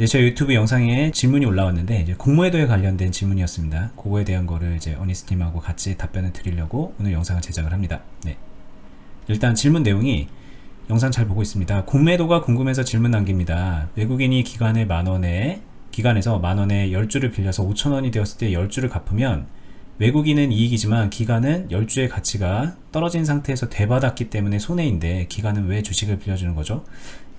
네, 제 유튜브 영상에 질문이 올라왔는데 이제 공모해도에 관련된 질문이었습니다. 그거에 대한 거를 이제 어니스팀하고 같이 답변을 드리려고 오늘 영상을 제작을 합니다. 네. 일단 질문 내용이 영상 잘 보고 있습니다. 공매도가 궁금해서 질문 남깁니다. 외국인이 기간에서 만원에 10주를 빌려서 5,000원이 되었을 때 10주를 갚으면 외국인은 이익이지만 기간은 10주의 가치가 떨어진 상태에서 되받았기 때문에 손해인데 기간은 왜 주식을 빌려주는 거죠?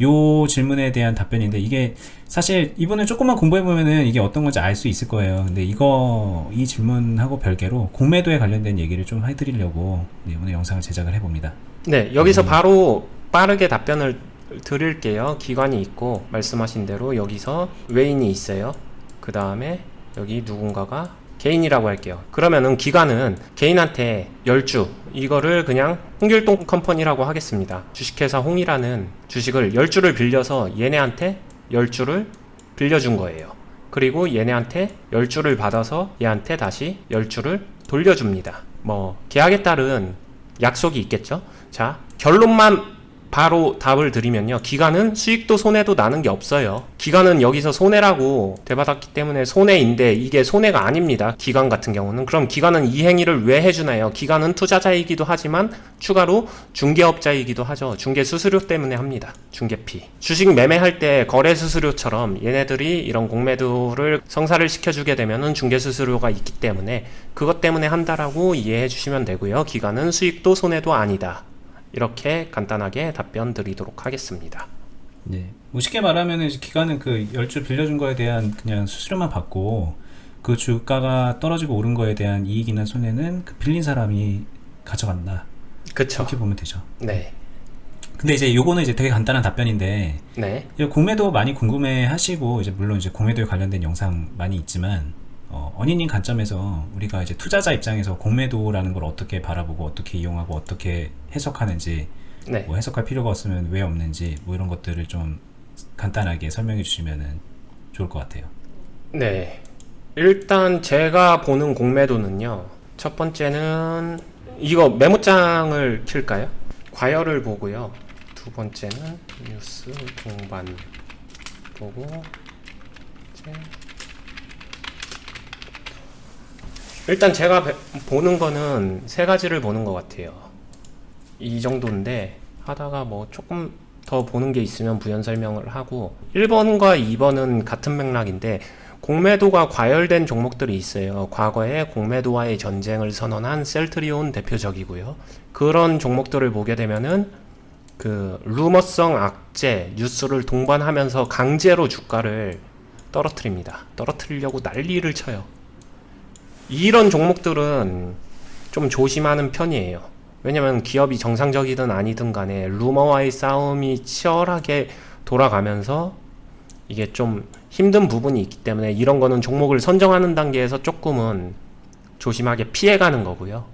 요 질문에 대한 답변인데, 이게 사실 이분은 조금만 공부해보면은 이게 어떤 건지 알 수 있을 거예요. 근데 이 질문하고 별개로 공매도에 관련된 얘기를 좀 해드리려고 오늘 영상을 제작을 해봅니다. 네, 여기서 바로 빠르게 답변을 드릴게요. 기관이 있고 말씀하신 대로 여기서 외인이 있어요. 그 다음에 여기 누군가가 개인이라고 할게요. 그러면은 기관은 개인한테 10주, 이거를 그냥 홍길동 컴퍼니라고 하겠습니다. 주식회사 홍이라는 주식을 10주를 빌려서 얘네한테 10주를 빌려준 거예요. 그리고 얘네한테 10주를 받아서 얘한테 다시 10주를 돌려줍니다. 뭐 계약에 따른 약속이 있겠죠. 자, 결론만 바로 답을 드리면요, 기간은 수익도 손해도 나는 게 없어요. 기간은 여기서 손해라고 되받았기 때문에 손해인데 이게 손해가 아닙니다. 기간 같은 경우는. 그럼 기간은 이 행위를 왜 해주나요? 기간은 투자자이기도 하지만 추가로 중개업자이기도 하죠. 중개 수수료 때문에 합니다. 중개피. 주식 매매할 때 거래 수수료처럼 얘네들이 이런 공매도를 성사를 시켜주게 되면은 중개 수수료가 있기 때문에 그것 때문에 한다라고 이해해 주시면 되고요. 기간은 수익도 손해도 아니다. 이렇게 간단하게 답변 드리도록 하겠습니다. 네. 뭐 쉽게 말하면 기간은 그 10주 빌려준 거에 대한 그냥 수수료만 받고, 그 주가가 떨어지고 오른 거에 대한 이익이나 손해는 그 빌린 사람이 가져간다. 그쵸. 그렇게 보면 되죠. 네. 근데 이제 요거는 이제 되게 간단한 답변인데, 네. 공매도 많이 궁금해 하시고, 이제 물론 이제 공매도에 관련된 영상 많이 있지만, 어니님 관점에서 우리가 이제 투자자 입장에서 공매도라는 걸 어떻게 바라보고 어떻게 이용하고 어떻게 해석하는지, 네. 뭐 해석할 필요가 없으면 왜 없는지, 뭐 이런 것들을 좀 간단하게 설명해 주시면 좋을 것 같아요. 네. 일단 제가 보는 공매도는요, 첫 번째는 이거 메모장을 킬까요? 과열을 보고요. 두 번째는 뉴스 동반 보고, 일단 제가 보는 거는 세 가지를 보는 것 같아요. 이 정도인데 하다가 뭐 조금 더 보는 게 있으면 부연 설명을 하고, 1번과 2번은 같은 맥락인데 공매도가 과열된 종목들이 있어요. 과거에 공매도와의 전쟁을 선언한 셀트리온 대표적이고요. 그런 종목들을 보게 되면은 그 루머성 악재 뉴스를 동반하면서 강제로 주가를 떨어뜨립니다. 떨어뜨리려고 난리를 쳐요. 이런 종목들은 좀 조심하는 편이에요. 왜냐면 기업이 정상적이든 아니든 간에 루머와의 싸움이 치열하게 돌아가면서 이게 좀 힘든 부분이 있기 때문에 이런 거는 종목을 선정하는 단계에서 조금은 조심하게 피해가는 거고요.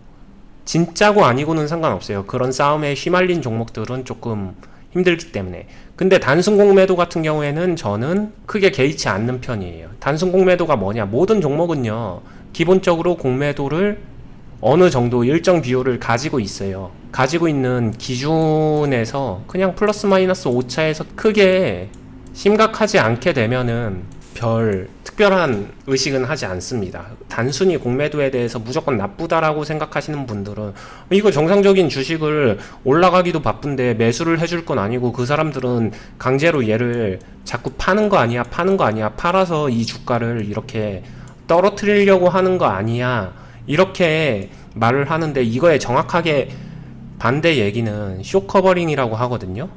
진짜고 아니고는 상관없어요. 그런 싸움에 휘말린 종목들은 조금 힘들기 때문에. 근데 단순 공매도 같은 경우에는 저는 크게 개의치 않는 편이에요. 단순 공매도가 뭐냐? 모든 종목은요, 기본적으로 공매도를 어느 정도 일정 비율을 가지고 있어요. 가지고 있는 기준에서 그냥 플러스 마이너스 오차에서 크게 심각하지 않게 되면은 별 특별한 의식은 하지 않습니다. 단순히 공매도에 대해서 무조건 나쁘다라고 생각하시는 분들은 이거 정상적인 주식을 올라가기도 바쁜데 매수를 해줄 건 아니고 그 사람들은 강제로 얘를 자꾸 파는 거 아니야, 팔아서 이 주가를 이렇게 떨어뜨리려고 하는 거 아니야, 이렇게 말을 하는데, 이거에 정확하게 반대 얘기는 쇼커버링이라고 하거든요.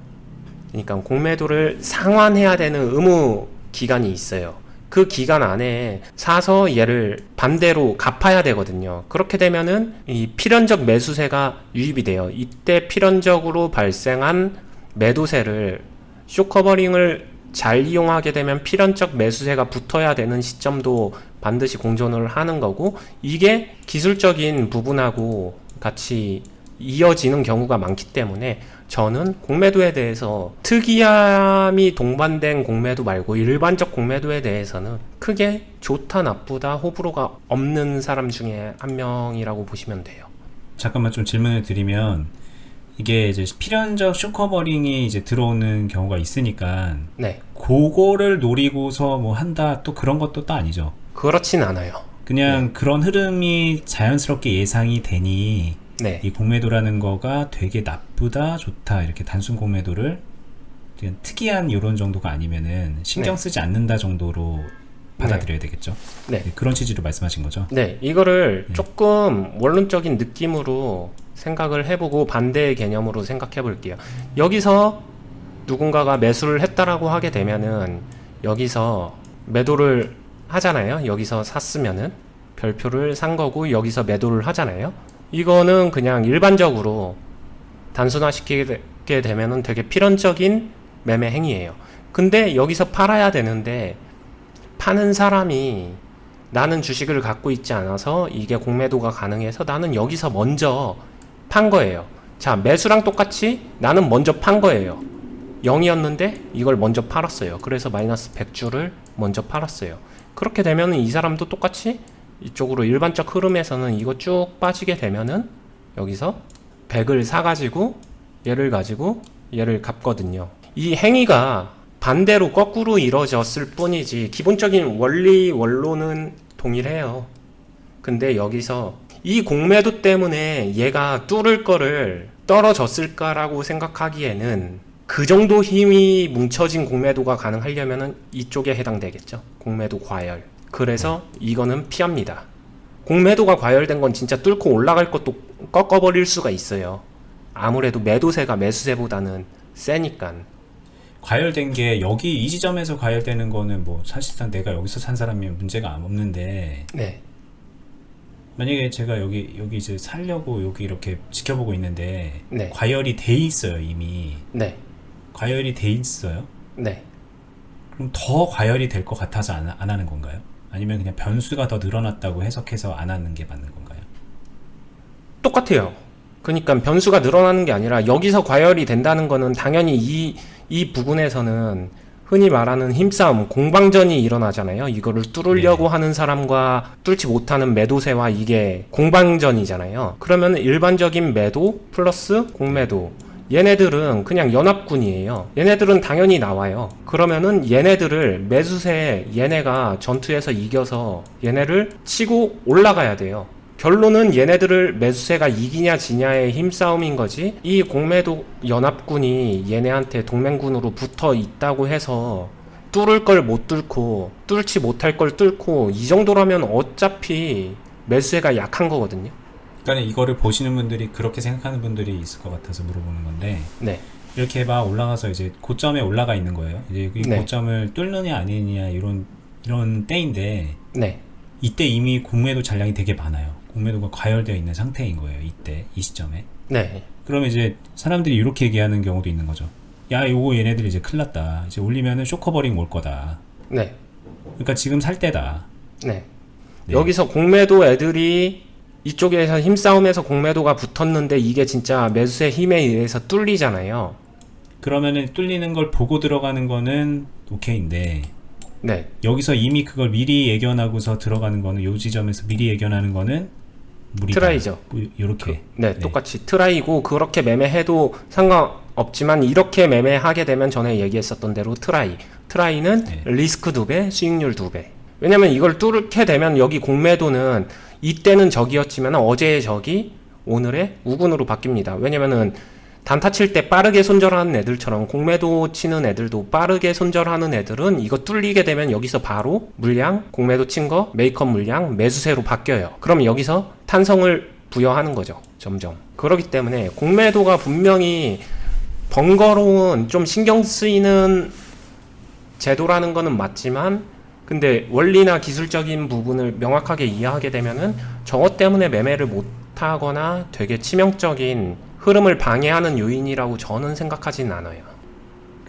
그러니까 공매도를 상환해야 되는 의무 기간이 있어요. 그 기간 안에 사서 얘를 반대로 갚아야 되거든요. 그렇게 되면은 이 필연적 매수세가 유입이 돼요. 이때 필연적으로 발생한 매도세를, 쇼커버링을 잘 이용하게 되면 필연적 매수세가 붙어야 되는 시점도 반드시 공존을 하는 거고, 이게 기술적인 부분하고 같이 이어지는 경우가 많기 때문에 저는 공매도에 대해서 특이함이 동반된 공매도 말고 일반적 공매도에 대해서는 크게 좋다 나쁘다 호불호가 없는 사람 중에 한 명이라고 보시면 돼요. 잠깐만 좀 질문을 드리면, 이게 이제 필연적 쇼커버링이 이제 들어오는 경우가 있으니까, 네. 그거를 노리고서 뭐 한다 또 그런 것도 또 아니죠. 그렇진 않아요. 그냥 그런 흐름이 자연스럽게 예상이 되니 네. 이 공매도라는 거가 되게 나쁘다 좋다 이렇게 단순 공매도를 그냥 특이한 이런 정도가 아니면은 신경 쓰지 않는다 정도로 받아들여야 되겠죠. 네. 그런 취지로 말씀하신 거죠. 네, 이거를 조금 원론적인 느낌으로 생각을 해보고 반대의 개념으로 생각해 볼게요. 여기서 누군가가 매수를 했다라고 하게 되면은 여기서 매도를 하잖아요. 여기서 샀으면은 별표를 산 거고 여기서 매도를 하잖아요. 이거는 그냥 일반적으로 단순화시키게 되면은 되게 필연적인 매매 행위예요. 근데 여기서 팔아야 되는데 파는 사람이 나는 주식을 갖고 있지 않아서 이게 공매도가 가능해서 나는 여기서 먼저 판 거예요. 자, 매수랑 똑같이 나는 먼저 판 거예요. 0이었는데 이걸 먼저 팔았어요. 그래서 마이너스 100주를 먼저 팔았어요. 그렇게 되면은 이 사람도 똑같이 이쪽으로 일반적 흐름에서는 이거 쭉 빠지게 되면은 여기서 100을 사가지고 얘를 가지고 얘를 갚거든요. 이 행위가 반대로 거꾸로 이루어졌을 뿐이지 기본적인 원론은 동일해요. 근데 여기서 이 공매도 때문에 얘가 뚫을 거를 떨어졌을까라고 생각하기에는 그 정도 힘이 뭉쳐진 공매도가 가능하려면은 이쪽에 해당되겠죠. 공매도 과열. 그래서 이거는 피합니다. 공매도가 과열된 건 진짜 뚫고 올라갈 것도 꺾어버릴 수가 있어요. 아무래도 매도세가 매수세보다는 세니까. 과열된 게 여기 이 지점에서 과열되는 거는 뭐 사실상 내가 여기서 산 사람이면 문제가 없는데 네. 만약에 제가 여기 이제 살려고 여기 이렇게 지켜보고 있는데 네. 과열이 돼 있어요 이미. 네. 과열이 돼 있어요. 네. 그럼 더 과열이 될 것 같아서 안 하는 건가요? 아니면 그냥 변수가 더 늘어났다고 해석해서 안 하는 게 맞는 건가요? 똑같아요. 그러니까 변수가 늘어나는 게 아니라 여기서 과열이 된다는 거는 당연히 이 부분에서는 흔히 말하는 힘싸움, 공방전이 일어나잖아요. 이거를 뚫으려고 하는 사람과 뚫지 못하는 매도세와 이게 공방전이잖아요. 그러면 일반적인 매도 플러스 공매도, 얘네들은 그냥 연합군이에요. 얘네들은 당연히 나와요. 그러면은 얘네들을 매수세 얘네가 전투에서 이겨서 얘네를 치고 올라가야 돼요. 결론은 얘네들을 매수세가 이기냐 지냐의 힘싸움인 거지, 이 공매도 연합군이 얘네한테 동맹군으로 붙어 있다고 해서 뚫을 걸 못 뚫고 뚫지 못할 걸 뚫고 이 정도라면 어차피 매수세가 약한 거거든요. 그러니까 이거를 보시는 분들이 그렇게 생각하는 분들이 있을 것 같아서 물어보는 건데 네. 이렇게 막 올라가서 이제 고점에 올라가 있는 거예요. 이제 이 네. 고점을 뚫느냐 아니느냐 이런 때인데 네. 이때 이미 공매도 잔량이 되게 많아요. 공매도가 과열되어 있는 상태인 거예요. 이때 이 시점에. 네. 그러면 이제 사람들이 이렇게 얘기하는 경우도 있는 거죠. 야, 요거 얘네들 이제 큰일 났다. 이제 올리면은 쇼커버링 올 거다. 네. 그러니까 지금 살 때다. 네. 네. 여기서 공매도 애들이 이쪽에서 힘싸움에서 공매도가 붙었는데 이게 진짜 매수세 힘에 의해서 뚫리잖아요. 그러면은 뚫리는 걸 보고 들어가는 거는 오케이인데 네. 여기서 이미 그걸 미리 예견하고서 들어가는 거는 요 지점에서 미리 예견하는 거는 무리다. 트라이죠. 뭐 요렇게. 네, 똑같이 트라이고 그렇게 매매해도 상관없지만 이렇게 매매하게 되면 전에 얘기했었던 대로 트라이는 네. 리스크 2배, 수익률 2배. 왜냐면 이걸 뚫게 되면 여기 공매도는 이때는 적이었지만 어제의 적이 오늘의 우군으로 바뀝니다. 왜냐면은 단타 칠 때 빠르게 손절하는 애들처럼 공매도 치는 애들도 빠르게 손절하는 애들은 이거 뚫리게 되면 여기서 바로 물량, 공매도 친 거 메이크업 물량, 매수세로 바뀌어요. 그럼 여기서 탄성을 부여하는 거죠. 점점. 그렇기 때문에 공매도가 분명히 번거로운 좀 신경 쓰이는 제도라는 거는 맞지만 근데 원리나 기술적인 부분을 명확하게 이해하게 되면은 저것 때문에 매매를 못하거나 되게 치명적인 흐름을 방해하는 요인이라고 저는 생각하진 않아요.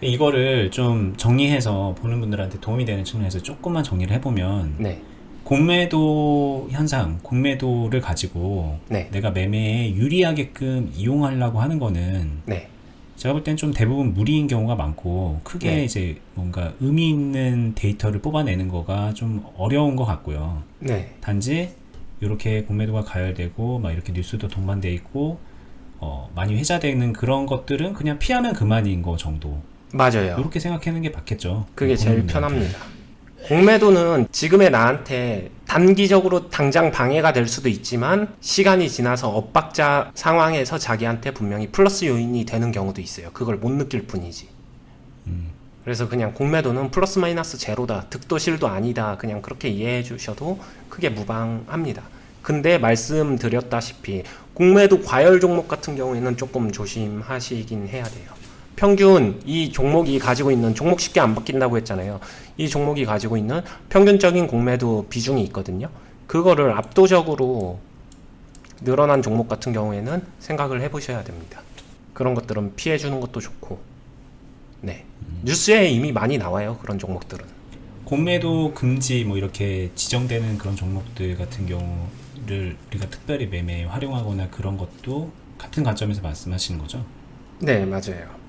이거를 좀 정리해서 보는 분들한테 도움이 되는 측면에서 조금만 정리를 해보면 네. 공매도 현상, 공매도를 가지고 네. 내가 매매에 유리하게끔 이용하려고 하는 거는 네. 제가 볼 땐 좀 대부분 무리인 경우가 많고 크게 네. 이제 뭔가 의미 있는 데이터를 뽑아내는 거가 좀 어려운 것 같고요. 네. 단지 이렇게 공매도가 가열되고 막 이렇게 뉴스도 동반돼 있고 많이 회자되는 그런 것들은 그냥 피하면 그만인 거 정도. 맞아요. 이렇게 생각하는 게 맞겠죠. 그게 제일 보는 편합니다. 공매도는 지금의 나한테 단기적으로 당장 방해가 될 수도 있지만 시간이 지나서 엇박자 상황에서 자기한테 분명히 플러스 요인이 되는 경우도 있어요. 그걸 못 느낄 뿐이지. 그래서 그냥 공매도는 플러스 마이너스 제로다, 득도 실도 아니다, 그냥 그렇게 이해해 주셔도 크게 무방합니다. 근데 말씀드렸다시피 공매도 과열 종목 같은 경우에는 조금 조심하시긴 해야 돼요. 평균 이 종목이 가지고 있는, 종목 쉽게 안 바뀐다고 했잖아요. 이 종목이 가지고 있는 평균적인 공매도 비중이 있거든요. 그거를 압도적으로 늘어난 종목 같은 경우에는 생각을 해보셔야 됩니다. 그런 것들은 피해주는 것도 좋고, 네, 뉴스에 이미 많이 나와요. 그런 종목들은. 공매도 금지 뭐 이렇게 지정되는 그런 종목들 같은 경우를 우리가 특별히 매매에 활용하거나 그런 것도 같은 관점에서 말씀하시는 거죠? 네, 맞아요.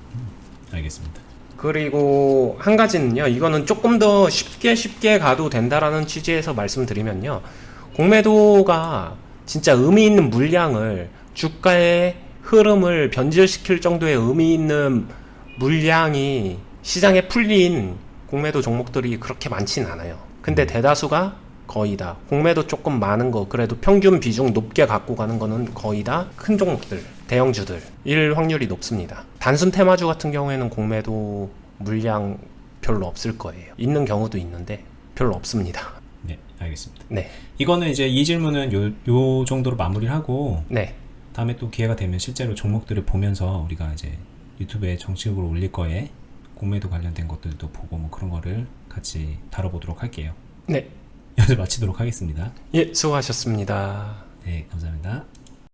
알겠습니다. 그리고 한 가지는요, 이거는 조금 더 쉽게 가도 된다라는 취지에서 말씀드리면요, 공매도가 진짜 의미 있는 물량을, 주가의 흐름을 변질시킬 정도의 의미 있는 물량이 시장에 풀린 공매도 종목들이 그렇게 많진 않아요. 근데 대다수가 거의 다, 공매도 조금 많은 거, 그래도 평균 비중 높게 갖고 가는 거는 거의 다 큰 종목들, 대형주들일 확률이 높습니다. 단순 테마주 같은 경우에는 공매도 물량 별로 없을 거예요. 있는 경우도 있는데 별로 없습니다. 네, 알겠습니다. 네, 이거는 이제 이 질문은 요 정도로 마무리를 하고 네, 다음에 또 기회가 되면 실제로 종목들을 보면서 우리가 이제 유튜브에 정식으로 올릴 거에 공매도 관련된 것들도 보고 뭐 그런 거를 같이 다뤄보도록 할게요. 네. 여기서 마치도록 하겠습니다. 예, 수고하셨습니다. 네, 감사합니다.